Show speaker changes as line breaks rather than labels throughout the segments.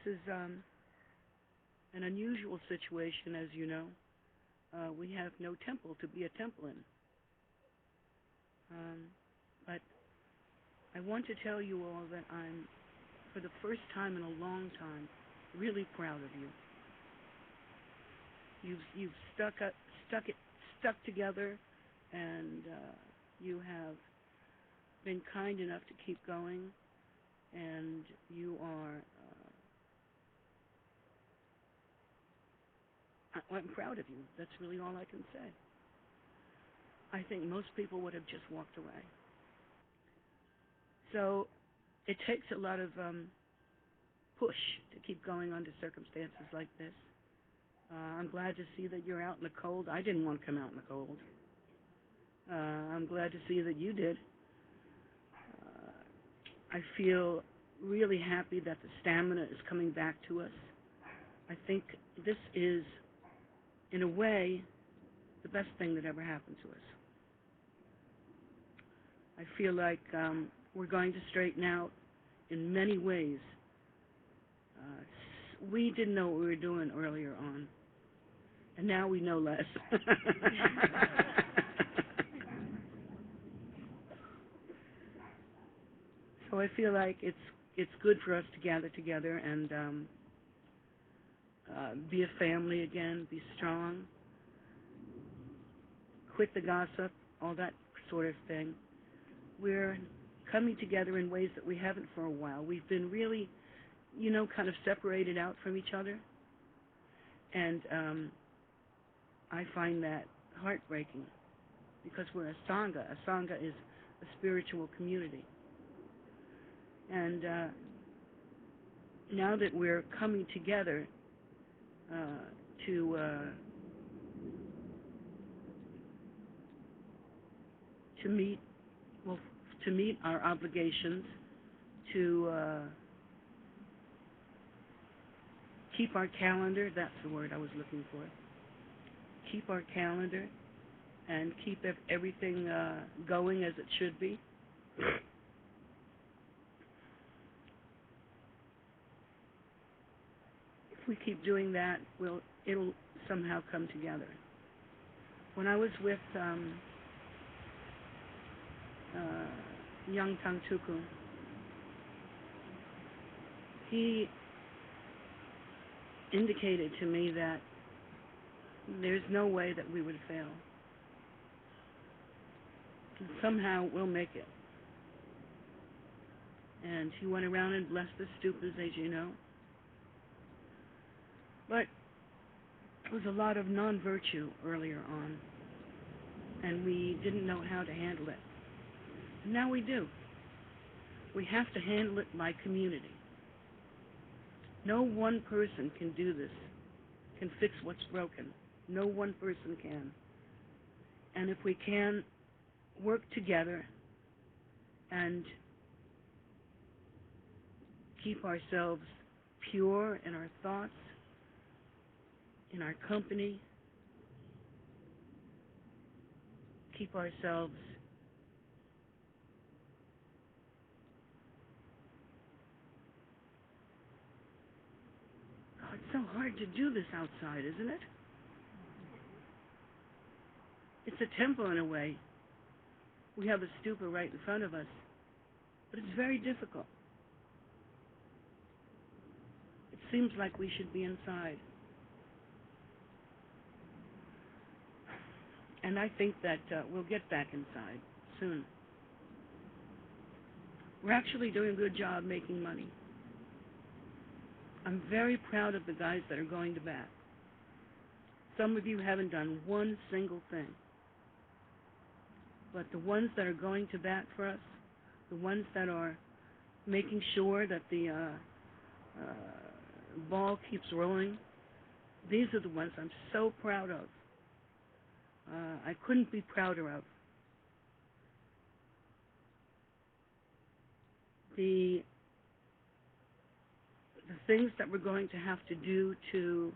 is an unusual situation, as you know. We have no temple to be a temple in. But I want to tell you all that I'm, for the first time in a long time, really proud of you. You've stuck together, and you have been kind enough to keep going, and you are. I'm proud of you. That's really all I can say. I think most people would have just walked away. So it takes a lot of push to keep going under circumstances like this. I'm glad to see that you're out in the cold. I didn't want to come out in the cold. I'm glad to see that you did. I feel really happy that the stamina is coming back to us. I think this is, in a way, the best thing that ever happened to us. I feel like we're going to straighten out in many ways. We didn't know what we were doing earlier on, and now we know less. So I feel like it's good for us to gather together and be a family again, be strong, quit the gossip, all that sort of thing. We're coming together in ways that we haven't for a while. We've been really, kind of separated out from each other, and I find that heartbreaking because we're a Sangha. A Sangha is a spiritual community. And now that we're coming together to meet our obligations, to keep our calendar, that's the word I was looking for, keep our calendar and keep everything going as it should be. If we keep doing that, it'll somehow come together. When I was with young Tangtuku, he indicated to me that there's no way that we would fail. And somehow we'll make it. And he went around and blessed the stupas, as you know. But it was a lot of non-virtue earlier on, and we didn't know how to handle it. And now we do. We have to handle it by community. No one person can do this, can fix what's broken. No one person can. And if we can work together and keep ourselves pure in our thoughts, in our company, keep ourselves it's so hard to do this outside, isn't it? It's a temple in a way. We have a stupa right in front of us, but it's very difficult. It seems like we should be inside. And I think that we'll get back inside soon. We're actually doing a good job making money. I'm very proud of the guys that are going to bat. Some of you haven't done one single thing. But the ones that are going to bat for us, the ones that are making sure that the ball keeps rolling, these are the ones I'm so proud of. I couldn't be prouder of. The things that we're going to have to do to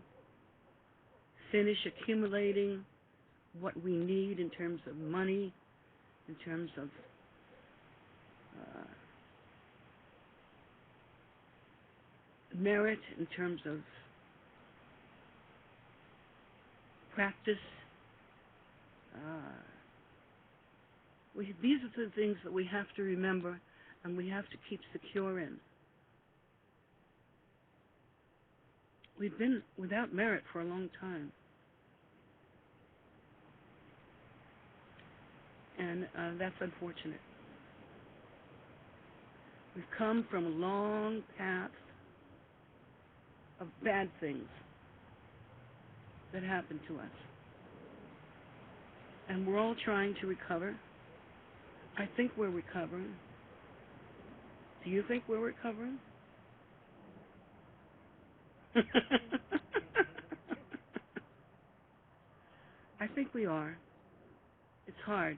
finish accumulating what we need in terms of money, in terms of merit, in terms of practice. These are the things that we have to remember and we have to keep secure in. We've been without merit for a long time. And that's unfortunate. We've come from a long path of bad things that happened to us. And we're all trying to recover. I think we're recovering. Do you think we're recovering? I think we are. It's hard.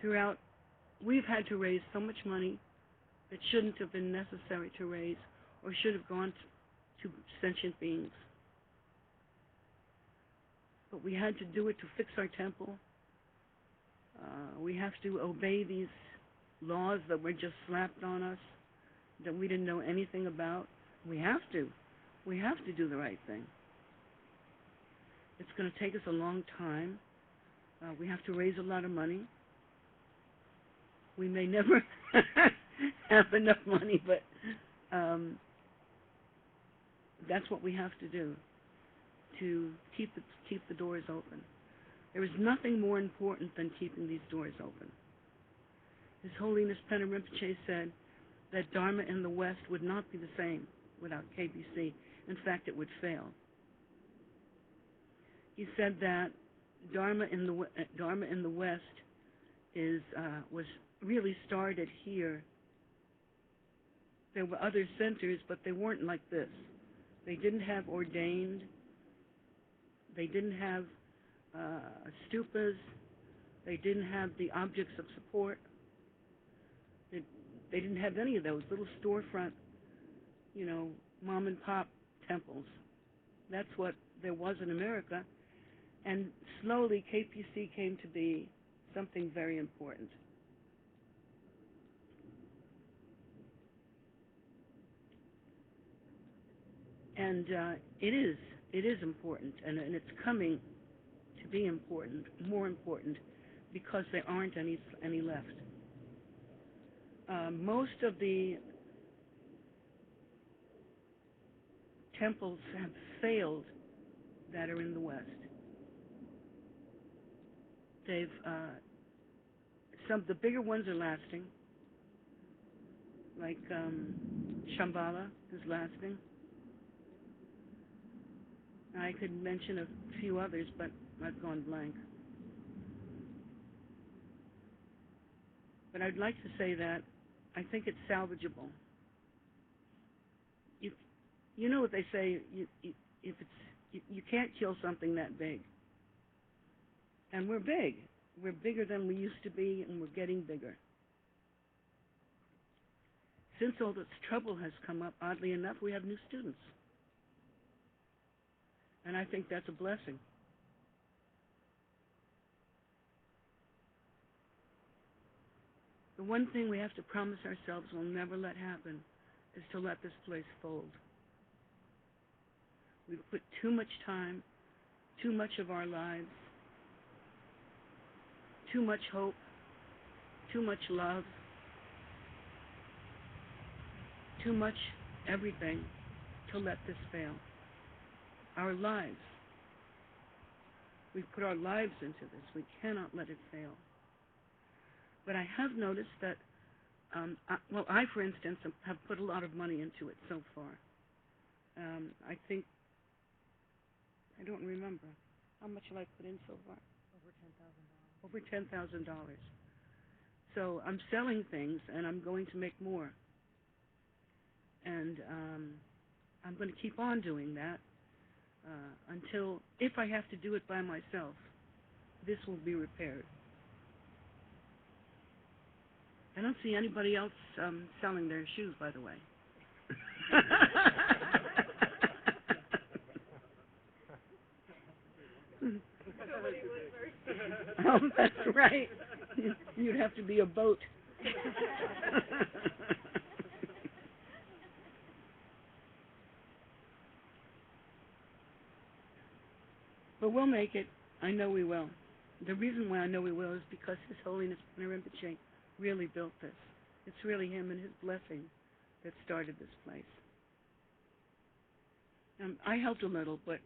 Throughout, we've had to raise so much money that shouldn't have been necessary to raise or should have gone to sentient beings. But we had to do it to fix our temple. We have to obey these laws that were just slapped on us, that we didn't know anything about. We have to. We have to do the right thing. It's going to take us a long time. We have to raise a lot of money. We may never have enough money, but that's what we have to do to keep the doors open. There is nothing more important than keeping these doors open. His Holiness Pena Rinpoche said that Dharma in the West would not be the same without KBC. In fact, it would fail. He said that Dharma in the West was really started here. There were other centers, but they weren't like this. They didn't have ordained. They didn't have stupas. They didn't have the objects of support. They didn't have any of those little storefront, mom and pop temples. That's what there was in America. And slowly KPC came to be something very important. And it is important, and it's coming to be important, more important, because there aren't any left. Most of the temples have failed that are in the West. Some of the bigger ones are lasting, like Shambhala is lasting. I could mention a few others, but I've gone blank. But I'd like to say that I think it's salvageable. You know what they say, you can't kill something that big. And we're big. We're bigger than we used to be, and we're getting bigger. Since all this trouble has come up, oddly enough, we have new students. And I think that's a blessing. The one thing we have to promise ourselves we'll never let happen is to let this place fold. We've put too much time, too much of our lives, too much hope, too much love, too much everything to let this fail. Our lives. We've put our lives into this. We cannot let it fail. But I have noticed that, I, for instance, have put a lot of money into it so far. I think, I don't remember. How much have I put in so far? Over $10,000. So I'm selling things, and I'm going to make more. And I'm going to keep on doing that until, if I have to do it by myself, this will be repaired. I don't see anybody else selling their shoes, by the way. Oh, that's right. You'd have to be a boat. But we'll make it. I know we will. The reason why I know we will is because His Holiness Rinpoche really built this. It's really him and his blessing that started this place. I helped a little, but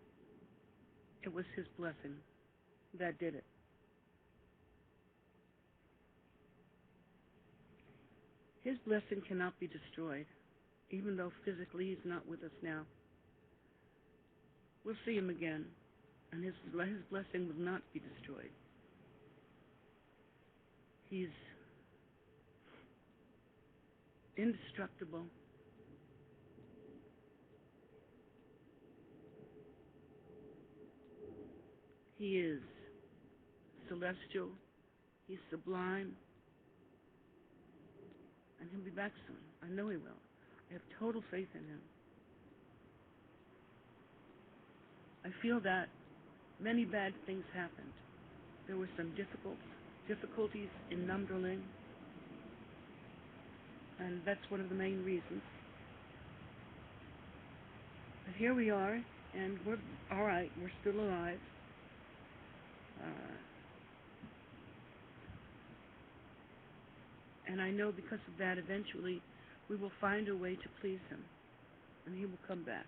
it was his blessing that did it. His blessing cannot be destroyed, even though physically he's not with us now. We'll see him again, and his blessing will not be destroyed. He's indestructible. He is celestial. He's sublime. And he'll be back soon. I know he will. I have total faith in him. I feel that many bad things happened. There were some difficulties in Namdrolling, and that's one of the main reasons. But here we are, and we're all right. We're still alive. And I know because of that, eventually, we will find a way to please him, and he will come back.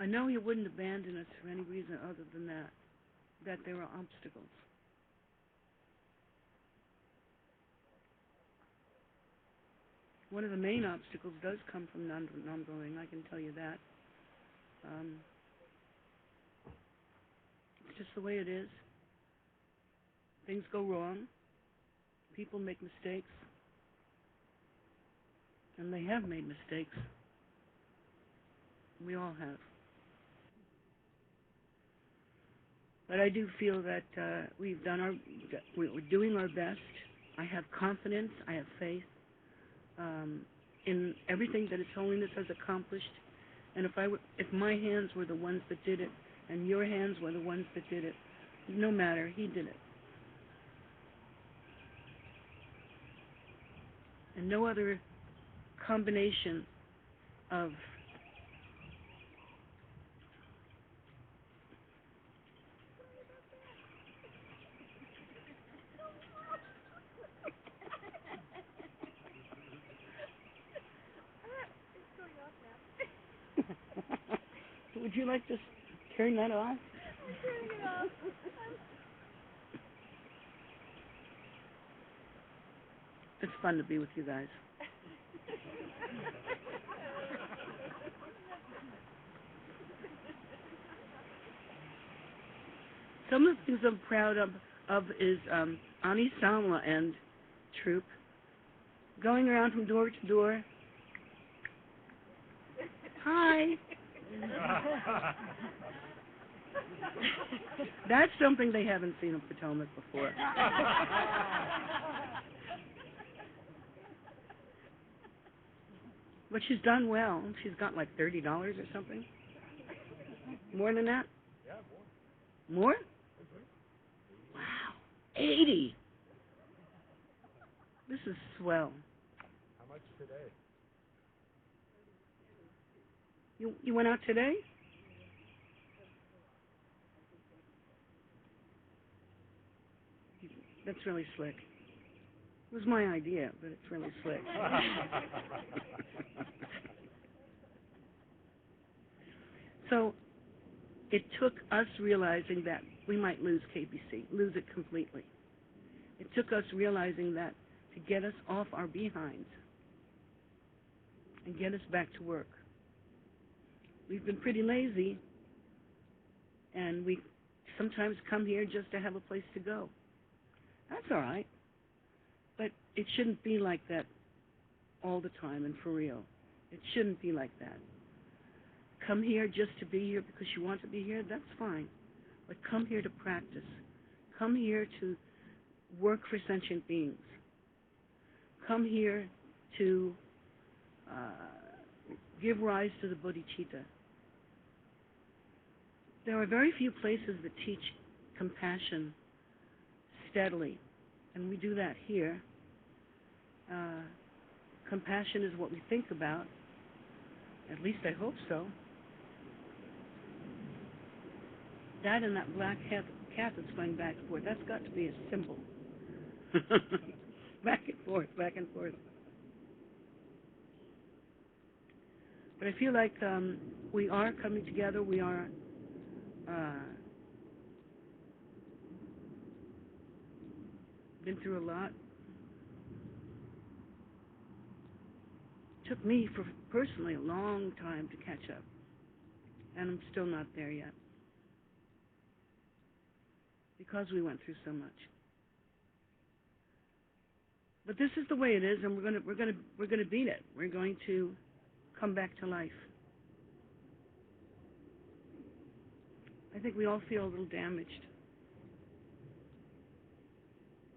I know he wouldn't abandon us for any reason other than that there are obstacles. One of the main obstacles does come from Namdrolling, I can tell you that. It's just the way it is. Things go wrong. People make mistakes. And they have made mistakes. We all have. But I do feel that we're doing our best. I have confidence. I have faith in everything that His Holiness has accomplished. And if my hands were the ones that did it, and your hands were the ones that did it, no matter, He did it. And no other combination of Would you like to turn that off?
I'm turning it off.
It's fun to be with you guys. Some of the things I'm proud of is Ani Sama and troop going around from door to door. Hi. That's something they haven't seen in Potomac before. But she's done well. She's got like $30 or something. More than that?
Yeah,
More. More? Wow. 80. This is swell.
How much today?
You went out today? That's really slick. It was my idea, but it's really slick. So it took us realizing that we might lose KBC, lose it completely. It took us realizing that to get us off our behinds and get us back to work. We've been pretty lazy, and we sometimes come here just to have a place to go. That's all right. But it shouldn't be like that all the time and for real. It shouldn't be like that. Come here just to be here because you want to be here, that's fine. But come here to practice. Come here to work for sentient beings. Come here to give rise to the bodhicitta. There are very few places that teach compassion steadily, and we do that here. Compassion is what we think about. At least I hope so. That and that black cat that's going back and forth, that's got to be a symbol. Back and forth, back and forth. But I feel like we are coming together. We are been through a lot. Took me, personally, a long time to catch up. And I'm still not there yet. Because we went through so much. But this is the way it is, and we're gonna beat it. We're going to come back to life. I think we all feel a little damaged.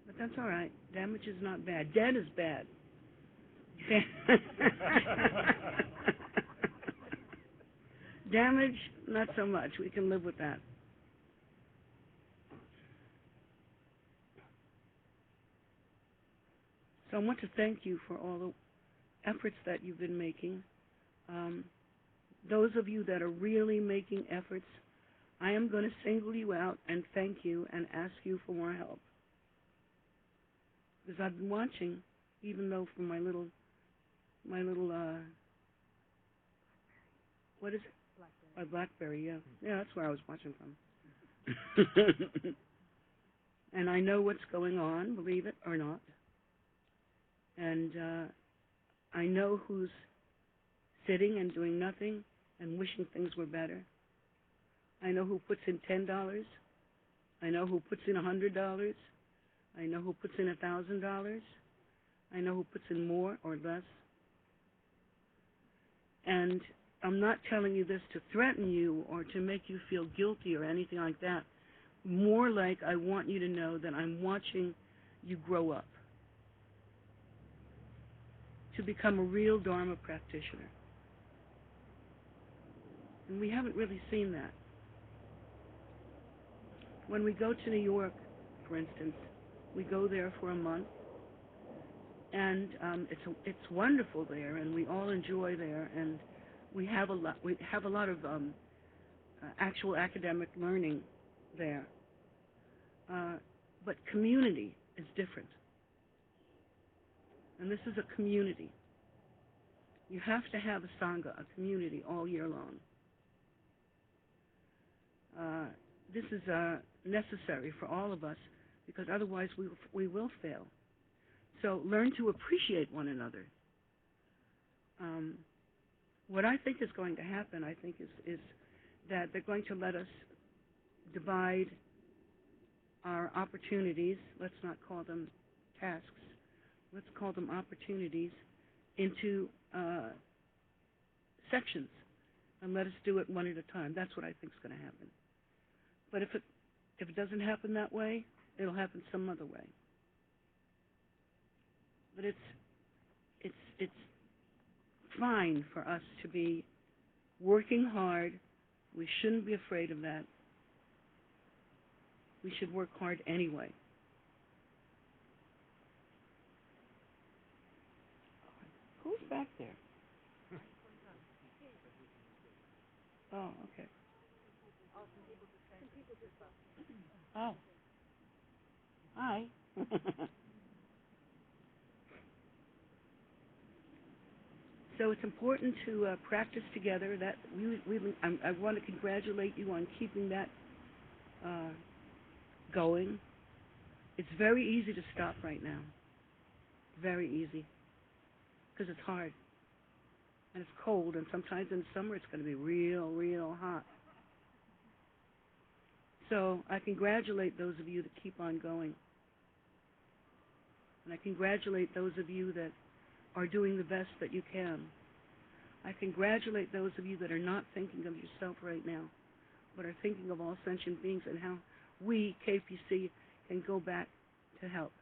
But that's all right. Damage is not bad. Dead is bad. Damage, not so much. We can live with that. So I want to thank you for all the efforts that you've been making. Those of you that are really making efforts, I am going to single you out and thank you and ask you for more help. Because I've been watching, even though from my little, what is it? Blackberry. Blackberry, yeah. Yeah, that's where I was watching from. And I know what's going on, believe it or not. And I know who's sitting and doing nothing and wishing things were better. I know who puts in $10. I know who puts in $100. I know who puts in $1,000. I know who puts in more or less. And I'm not telling you this to threaten you or to make you feel guilty or anything like that. More like I want you to know that I'm watching you grow up to become a real Dharma practitioner. And we haven't really seen that. When we go to New York, for instance, we go there for a month, and it's wonderful there, and we all enjoy there, and we have a lot of actual academic learning there. But community is different. And this is a community. You have to have a sangha, a community, all year long. This is necessary for all of us, because otherwise we will fail. So learn to appreciate one another. What I think is going to happen, I think, is that they're going to let us divide our opportunities, let's not call them tasks, let's call them opportunities, into sections, and let us do it one at a time. That's what I think is going to happen. But if it doesn't happen that way, it'll happen some other way. But it's fine for us to be working hard. We shouldn't be afraid of that. We should work hard anyway. Who's back there? Oh, okay. Oh. Hi. So it's important to practice together. That I want to congratulate you on keeping that going. It's very easy to stop right now. Very easy. Because it's hard. And it's cold, and sometimes in the summer it's going to be real, real hot. So I congratulate those of you that keep on going. And I congratulate those of you that are doing the best that you can. I congratulate those of you that are not thinking of yourself right now, but are thinking of all sentient beings and how we, KPC, can go back to help,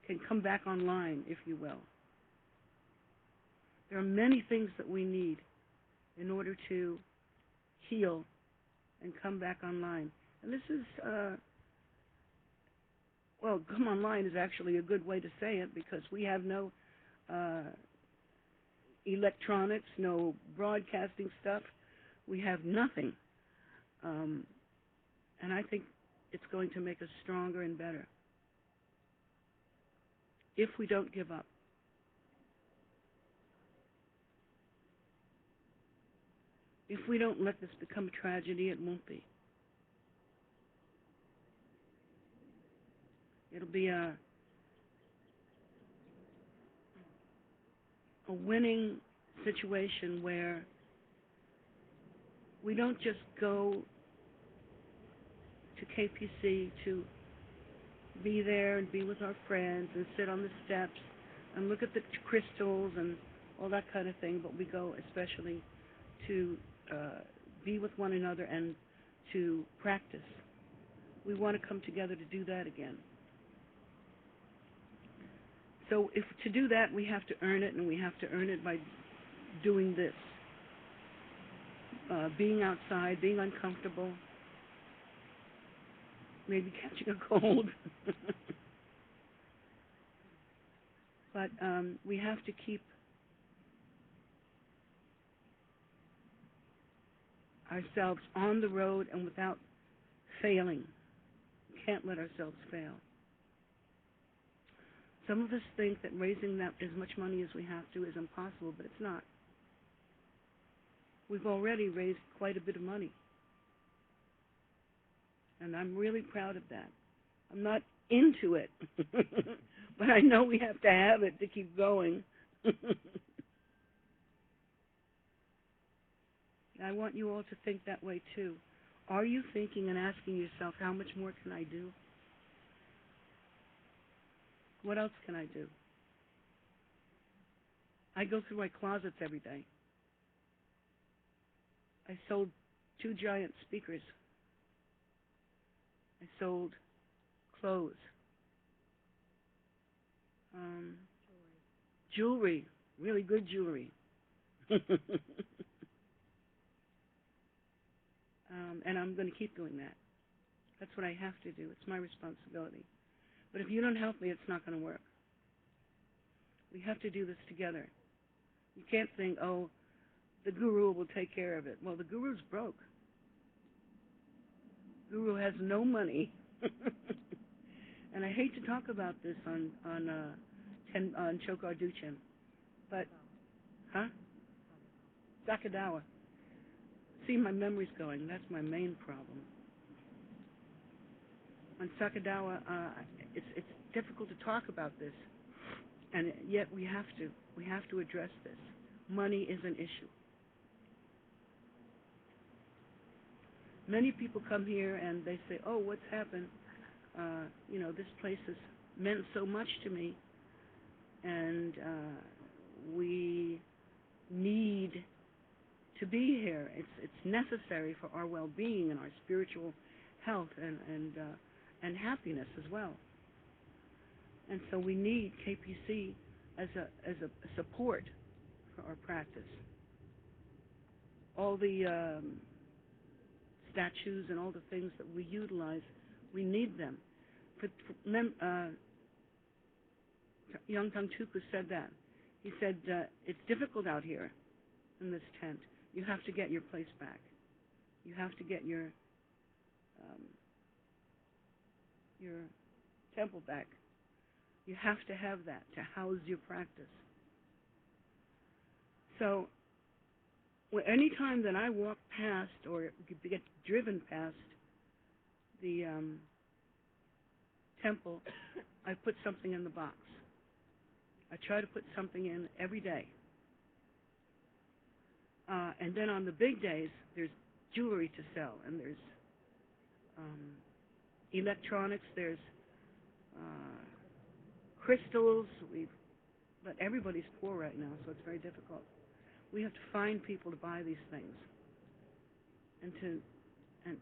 can come back online, if you will. There are many things that we need in order to heal and come back online. And this is well, come online is actually a good way to say it because we have no uh, electronics, no broadcasting stuff. We have nothing. Um, and I think it's going to make us stronger and better if we don't give up. If we don't let this become a tragedy, it won't be. It'll be a winning situation where we don't just go to KPC to be there and be with our friends and sit on the steps and look at the crystals and all that kind of thing, but we go especially to be with one another and to practice. We want to come together to do that again. So if to do that, we have to earn it, and we have to earn it by doing this. Being outside, being uncomfortable, maybe catching a cold. But we have to keep ourselves on the road and without failing. We can't let ourselves fail. Some of us think that raising that as much money as we have to is impossible, but it's not. We've already raised quite a bit of money, and I'm really proud of that. I'm not into it, but I know we have to have it to keep going. I want you all to think that way too. Are you thinking and asking yourself, how much more can I do? What else can I do? I go through my closets every day. I sold 2 giant speakers. I sold clothes. Jewelry, really good jewelry. And I'm going to keep doing that. That's what I have to do. It's my responsibility. But if you don't help me, it's not going to work. We have to do this together. You can't think, oh, the guru will take care of it. Well, the guru's broke. Guru has no money. And I hate to talk about this on Chokar Duchen, but, Sakadawa. See, my memory's going. That's my main problem. On Sakadawa, it's difficult to talk about this, and yet we have to. We have to address this. Money is an issue. Many people come here and they say, oh, what's happened? This place has meant so much to me, and we need to be here. It's necessary for our well-being and our spiritual health and happiness as well. And so we need KPC as a support for our practice. All the statues and all the things that we utilize, we need them. Young Tangtuku said that. He said, it's difficult out here in this tent. You have to get your place back. You have to get your temple back. You have to have that to house your practice. So, any time that I walk past or get driven past the temple, I put something in the box. I try to put something in every day. And then on the big days, there's jewelry to sell, and there's electronics, there's crystals. But everybody's poor right now, so it's very difficult. We have to find people to buy these things, and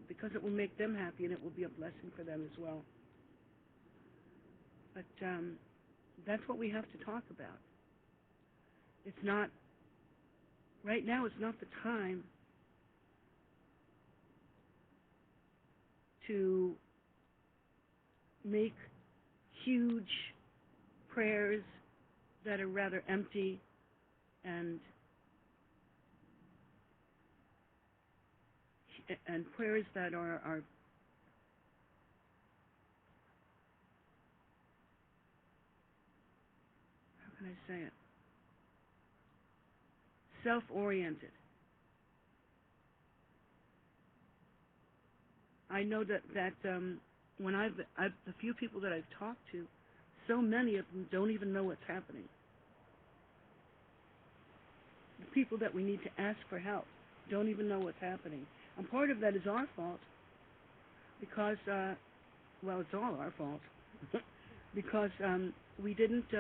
because it will make them happy, and it will be a blessing for them as well. But that's what we have to talk about. It's not, right now it's not the time to make huge prayers that are rather empty and prayers that are how can I say it? Self-oriented. I know that when the few people that I've talked to, so many of them don't even know what's happening. The people that we need to ask for help don't even know what's happening. And part of that is our fault because, well, it's all our fault because we didn't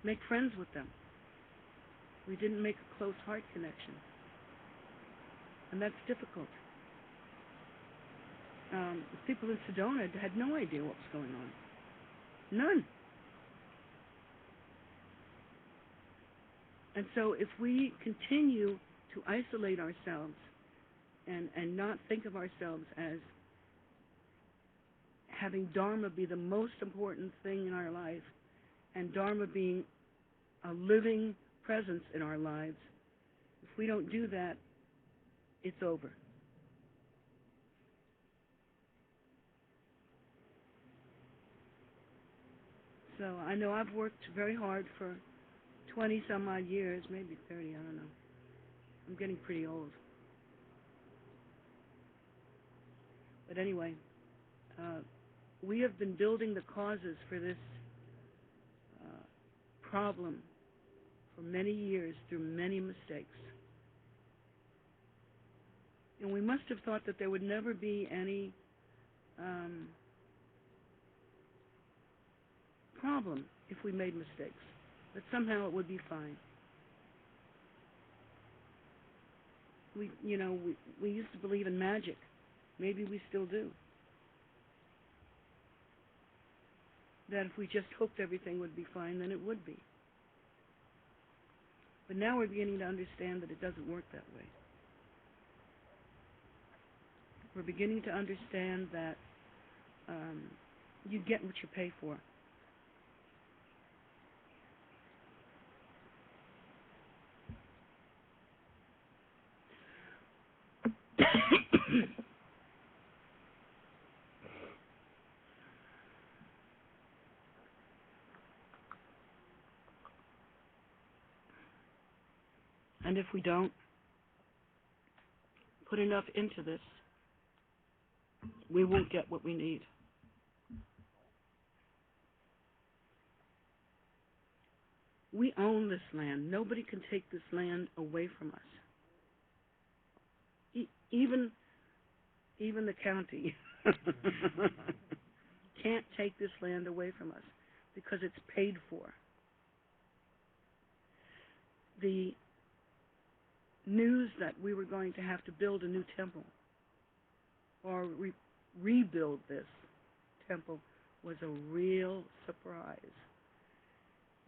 make friends with them. We didn't make a close heart connection. And that's difficult. The people in Sedona had no idea what was going on. None. And so if we continue to isolate ourselves and not think of ourselves as having Dharma be the most important thing in our life, and Dharma being a living presence in our lives, if we don't do that, it's over. So I know I've worked very hard for 20 some odd years, maybe 30, I don't know. I'm getting pretty old. But anyway, we have been building the causes for this problem for many years through many mistakes. And we must have thought that there would never be any problem if we made mistakes, that somehow it would be fine. We used to believe in magic. Maybe we still do. That if we just hoped everything would be fine, then it would be. But now we're beginning to understand that it doesn't work that way. We're beginning to understand that you get what you pay for. And if we don't put enough into this, we won't get what we need. We own this land. Nobody can take this land away from us. Even the county can't take this land away from us because it's paid for. The news that we were going to have to build a new temple or rebuild this temple was a real surprise.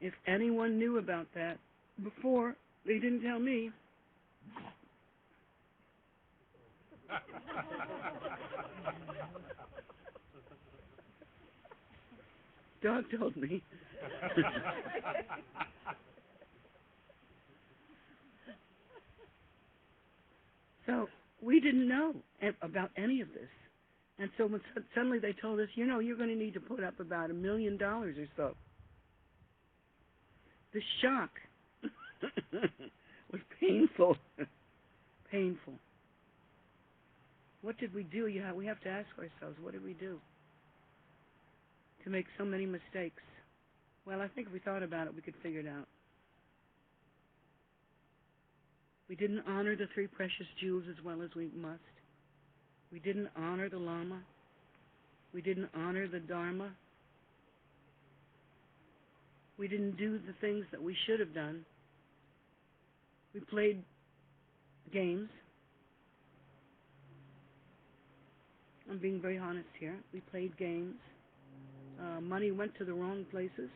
If anyone knew about that before, they didn't tell me. Dog told me. So we didn't know about any of this. And so when suddenly they told us, you're going to need to put up about $1 million or so. The shock was painful. Painful. What did we do? We have to ask ourselves, what did we do to make so many mistakes? Well, I think if we thought about it, we could figure it out. We didn't honor the three precious jewels as well as we must. We didn't honor the Lhama. We didn't honor the Dharma. We didn't do the things that we should have done. We played games. I'm being very honest here. We played games. Money went to the wrong places.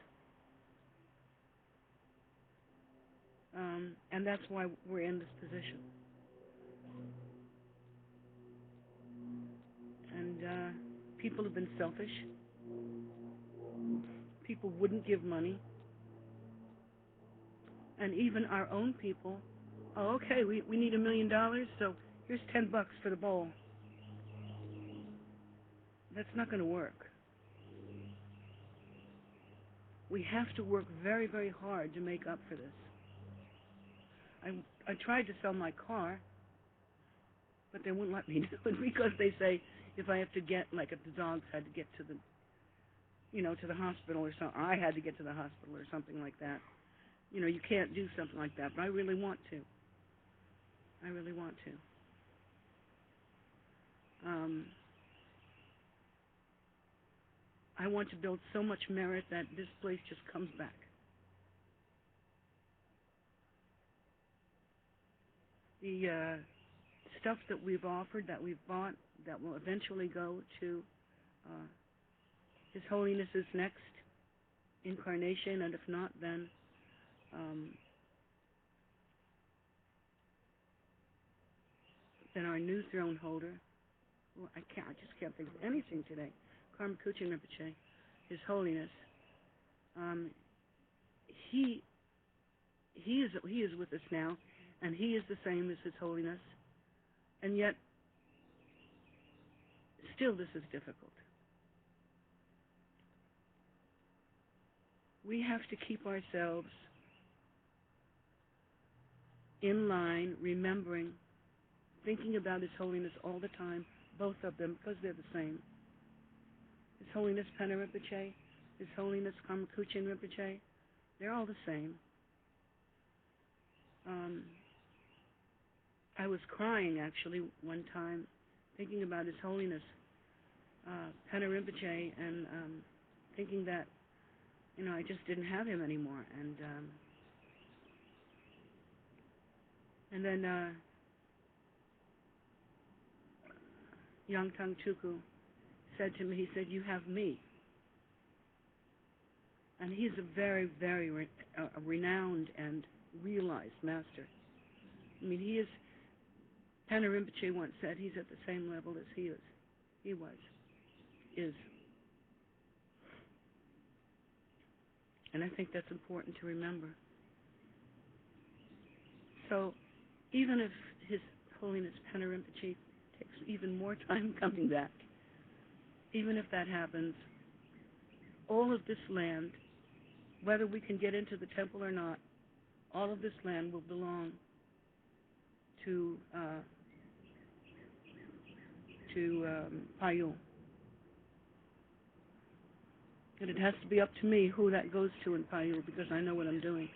And that's why we're in this position. And people have been selfish. people wouldn't give money. And even our own people, oh, okay, we need $1 million, so here's $10 for the bowl. That's not going to work. We have to work very, very hard to make up for this. I tried to sell my car, but they wouldn't let me do it because they say if I have to get, like if the dogs had to get to the, to the hospital or something, I had to get to the hospital or something like that. You can't do something like that, but I really want to. I really want to. I want to build so much merit that this place just comes back. The stuff that we've offered, that we've bought, that will eventually go to His Holiness's next incarnation, and if not, then our new throne holder. Well, I just can't think of anything today. Karmakuchen Rinpoche, His Holiness. He is with us now, and he is the same as His Holiness, and yet still this is difficult. We have to keep ourselves in line, remembering, thinking about His Holiness all the time, both of them, because they're the same. His Holiness Pena Rinpoche, His Holiness Karmakuchen Rinpoche, they're all the same. I was crying, actually, one time, thinking about His Holiness Pena Rinpoche, and thinking that, I just didn't have him anymore. And then Yangtang Tuku said to me, he said, "You have me." And he's a very, very renowned and realized master. I mean, he is, Pena Rinpoche once said, he's at the same level as he is. And I think that's important to remember. So, even if His Holiness Pena Rinpoche takes even more time coming back, even if that happens, all of this land, whether we can get into the temple or not, all of this land will belong to Payul. And it has to be up to me who that goes to in Payul, because I know what I'm doing.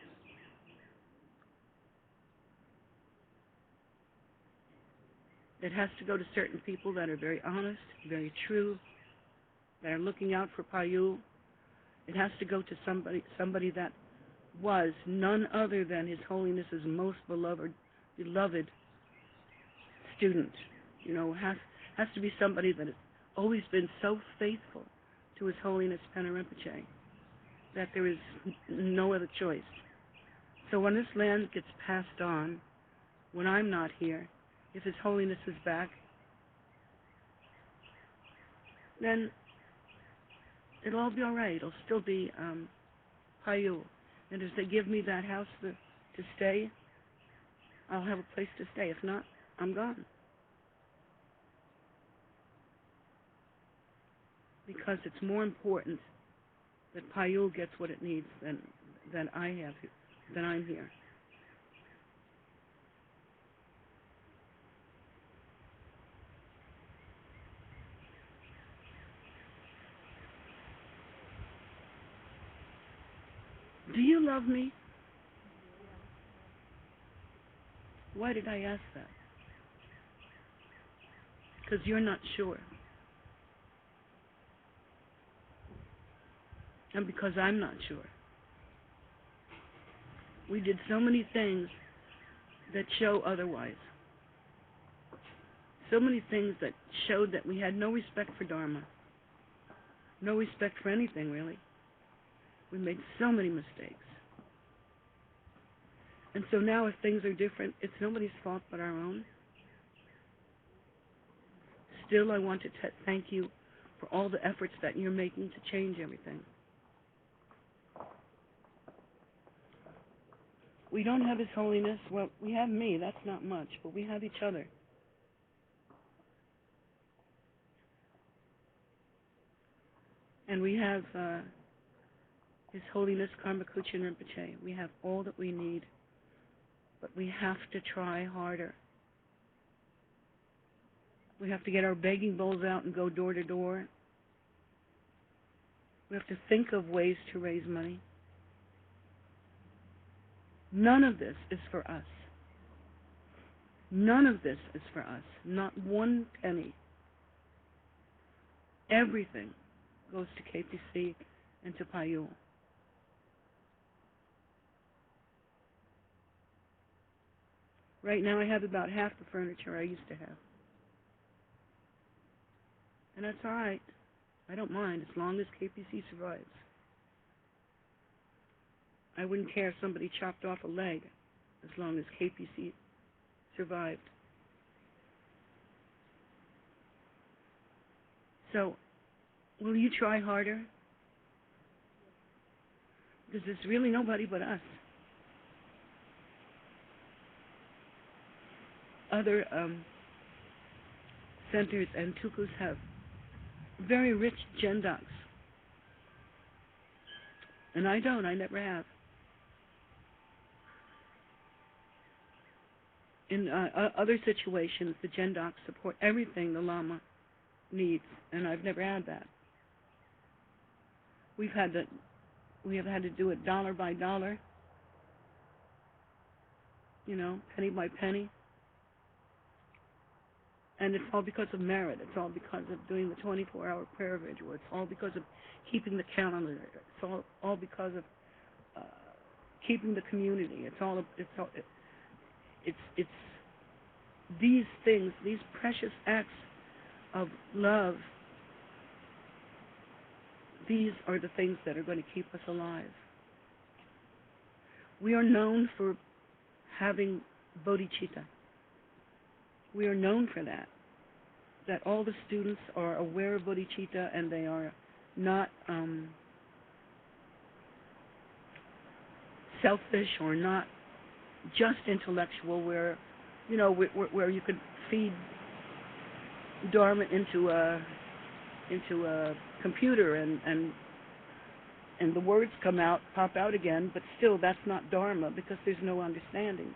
It has to go to certain people that are very honest, very true, that are looking out for Payul. It has to go to somebody that was none other than His Holiness's most beloved student. Has to be somebody that has always been so faithful to His Holiness Pena Rinpoche that there is no other choice. So when this land gets passed on, when I'm not here, if His Holiness is back, then it'll all be all right. It'll still be Payul. And if they give me that house to stay, I'll have a place to stay. If not, I'm gone. Because it's more important that Payul gets what it needs than I'm here. Do you love me? Why did I ask that? Because you're not sure. And because I'm not sure. We did so many things that show otherwise. So many things that showed that we had no respect for Dharma. No respect for anything, really. We made so many mistakes. And so now if things are different, it's nobody's fault but our own. Still, I want to thank you for all the efforts that you're making to change everything. We don't have His Holiness. Well, we have me. That's not much, but we have each other. And we have His Holiness Karma Kuchen Rinpoche. We have all that we need, but we have to try harder. We have to get our begging bowls out and go door to door. We have to think of ways to raise money. None of this is for us. None of this is for us. Not one penny. Everything goes to KPC and to Payul. Right now I have about half the furniture I used to have. And that's all right. I don't mind as long as KPC survives. I wouldn't care if somebody chopped off a leg as long as KPC survived. So, will you try harder? Because there's really nobody but us. Other centers and tukus have very rich gendocs. And I don't. I never have. In other situations, the gendocs support everything the Lama needs, and I've never had that. We have had to do it dollar by dollar, penny by penny. And it's all because of merit. It's all because of doing the 24-hour prayer vigil. It's all because of keeping the calendar. It's all because of keeping the community. It's these things, these precious acts of love. These are the things that are going to keep us alive. We are known for having bodhicitta. We are known for that all the students are aware of bodhicitta and they are not selfish or not just intellectual, where you could feed Dharma into a computer and the words pop out again, but still that's not Dharma because there's no understanding.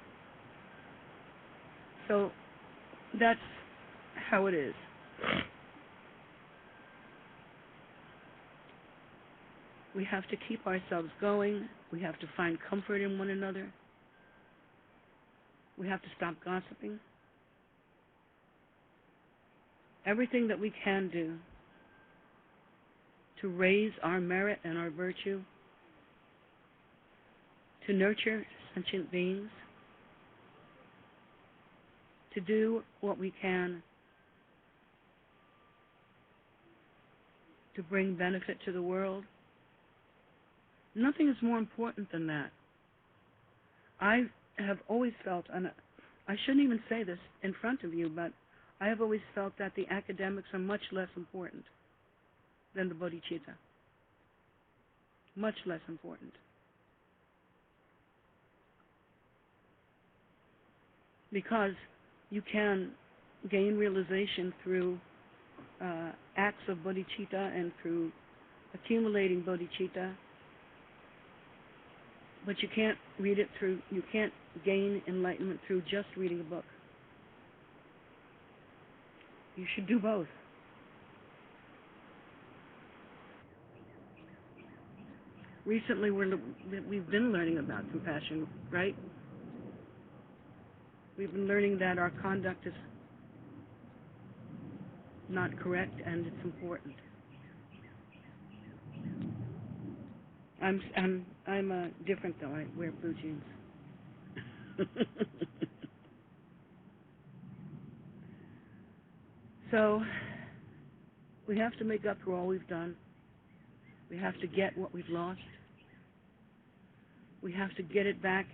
So that's how it is. We have to keep ourselves going. We have to find comfort in one another. We have to stop gossiping. Everything that we can do to raise our merit and our virtue, to nurture sentient beings, to do what we can to bring benefit to the world. Nothing is more important than that. I have always felt, and I shouldn't even say this in front of you, but I have always felt that the academics are much less important than the bodhicitta. Much less important. Because you can gain realization through acts of bodhicitta and through accumulating bodhicitta, but you can't gain enlightenment through just reading a book. You should do both. Recently, we've been learning about compassion, right? We've been learning that our conduct is not correct and it's important. I'm different though. I wear blue jeans. So we have to make up for all we've done. We have to get what we've lost. We have to get it back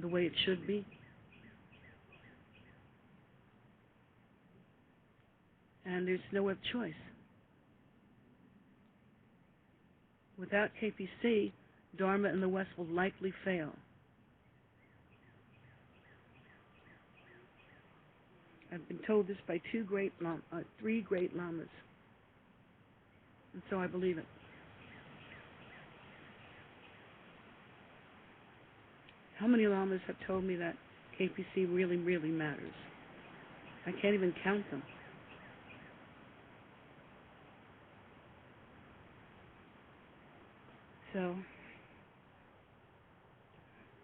the way it should be. And there's no other choice. Without KPC, Dharma in the West will likely fail. I've been told this by three great lamas, and so I believe it. How many lamas have told me that KPC really, really matters? I can't even count them. So,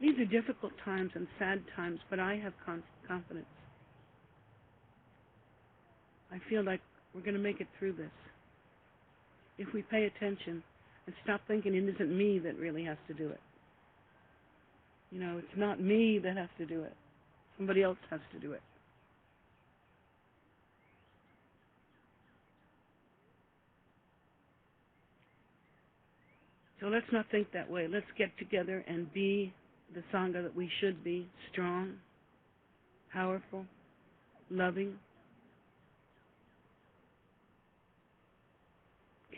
these are difficult times and sad times, but I have confidence. I feel like we're going to make it through this. If we pay attention and stop thinking it isn't me that really has to do it. You know, it's not me that has to do it. Somebody else has to do it. So let's not think that way. Let's get together and be the Sangha that we should be, strong, powerful, loving,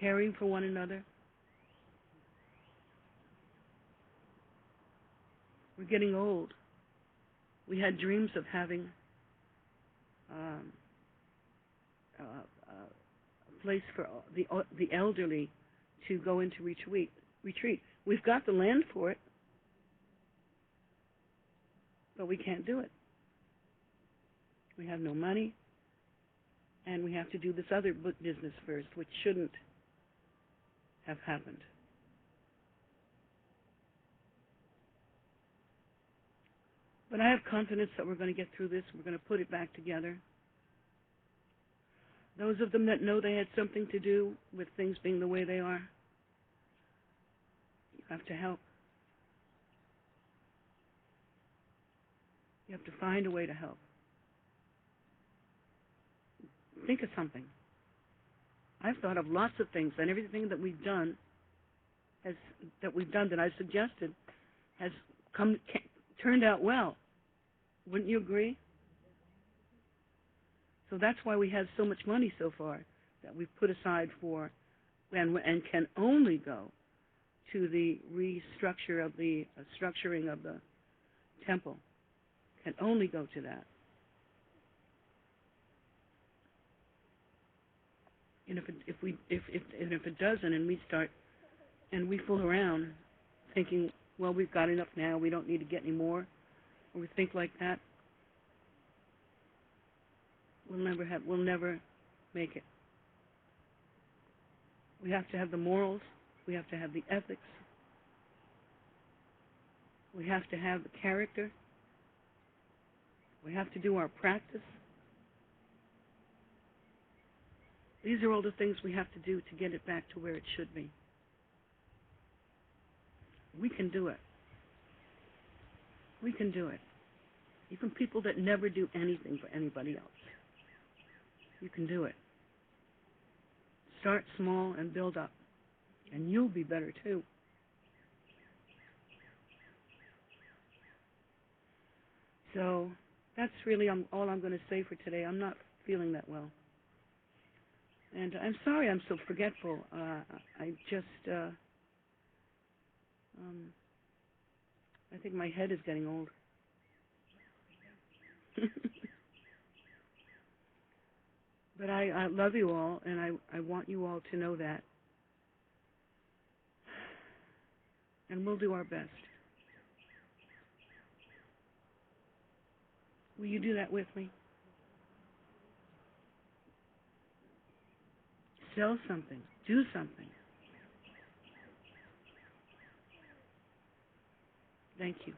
caring for one another. We're getting old. We had dreams of having a place for the elderly to go into retreat. We've got the land for it, but we can't do it. We have no money, and we have to do this other business first, which shouldn't have happened. But I have confidence that we're going to get through this. We're going to put it back together. Those of them that know they had something to do with things being the way they are, you have to help. You have to find a way to help. Think of something. I've thought of lots of things, and everything that we've done that I've suggested has turned out well. Wouldn't you agree? So that's why we have so much money so far that we've put aside for, and can only go to the structuring of the temple. Can only go to that. And if it doesn't, and we start and we fool around thinking, well, we've got enough now, we don't need to get any more, or we think like that, we'll never make it. We have to have the morals, we have to have the ethics, we have to have the character, we have to do our practice. These are all the things we have to do to get it back to where it should be. We can do it. We can do it. Even people that never do anything for anybody else. You can do it. Start small and build up. And you'll be better too. So that's really all I'm going to say for today. I'm not feeling that well. And I'm sorry I'm so forgetful. I think my head is getting old. But I love you all, and I want you all to know that. And we'll do our best. Will you do that with me? Sell something. Do something. Thank you.